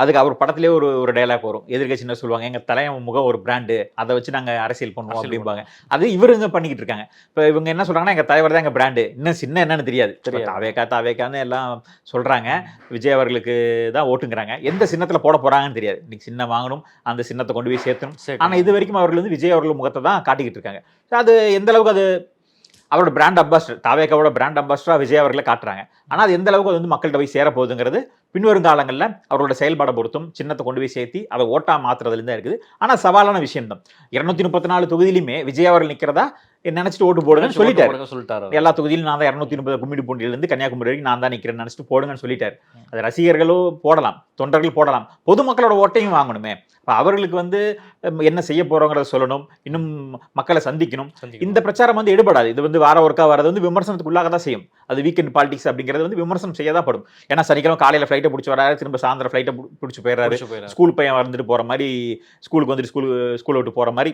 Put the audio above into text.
அதுக்கு அவர் படத்திலே ஒரு டைலாக் வரும். எதிர்க்கட்சியினர் சொல்லுவாங்க, எங்க தலைவன் முகம் ஒரு பிராண்டு, அதை வச்சு நாங்க அரசியல் பண்ணுவோம் அப்படிம்பாங்க. அது இவருங்க பண்ணிக்கிட்டு இருக்காங்க. இப்போ இவங்க என்ன சொல்றாங்கன்னா, எங்க தலைவர் தான் எங்க பிராண்டு, இன்னும் சின்ன என்னன்னு தெரியாது. தாவேக்கான்னு எல்லாம் சொல்றாங்க. விஜய் அவர்களுக்கு தான் ஓட்டுங்கிறாங்க. எந்த சின்னத்துல போட போறாங்கன்னு தெரியாது. இன்னைக்கு சின்னம் வாங்கணும், அந்த சின்னத்தை கொண்டு போய் சேர்த்தணும். ஆனா இது வரைக்கும் அவர்கள் வந்து விஜய் அவர்கள் முகத்தை தான் காட்டிக்கிட்டு இருக்காங்க. அது எந்த அளவுக்கு அது அவரோட பிராண்ட் அம்பாசிடர், தாவேக்காவோட பிராண்ட் அம்பாசிடரா விஜய் அவர்களை காட்டுறாங்க. ஆனா அது எந்த அளவுக்கு அது வந்து மக்கள்கிட்ட போய் சேர போகுதுங்கிறது பின்வரும் காலங்களில் அவரோட செயல்பாடை பொறுத்தும் சின்னத்தை கொண்டு போய் சேர்த்தி அதை ஓட்டா மாத்துறதுல தான் இருக்குது. ஆனா சவாலான விஷயம் தான். 234 தொகுதியிலுமே விஜய் அவர்கள் நிக்கிறதா நினைச்சிட்டு ஓட்டு போடுங்கன்னு சொல்லிட்டாரு. எல்லா தொகுதியிலும் நான் தான் 230 கும்மிடிப்பூண்டியிலிருந்து கன்னியாகுமரி வரைக்கும் நான் தான் நிக்கிறேன்னு நினைச்சிட்டு போடுங்கன்னு சொல்லிட்டாரு. அது ரசிகர்களும் போடலாம், தொண்டர்கள் போடலாம், பொதுமக்களோட ஓட்டையும் வாங்கணுமே. அவர்களுக்கு வந்து என்ன செய்ய போறோங்கிறத சொல்லணும், இன்னும் மக்களை சந்திக்கணும். இந்த பிரச்சாரம் வந்து எடுபடாது. இது வந்து வார ஒர்க்கா வரது வந்து விமர்சனத்துக்கு உள்ளாக தான் செய்யும். அது வீக்கெண்ட் பாலிடிக்ஸ் அப்படிங்கிறது வந்து விமர்சனம் செய்யதான் படும். ஏன்னா சனிக்கிழமை காலையில ஃபிளைட்டை பிடிச்சி வராரு, திரும்ப சாயந்தரம் ஃபிளைட்டை பிடிச்சி போயிடுறாரு. ஸ்கூல் பையன் வந்துட்டு போற மாதிரி, ஸ்கூலுக்கு வந்துட்டு ஸ்கூல் விட்டு போற மாதிரி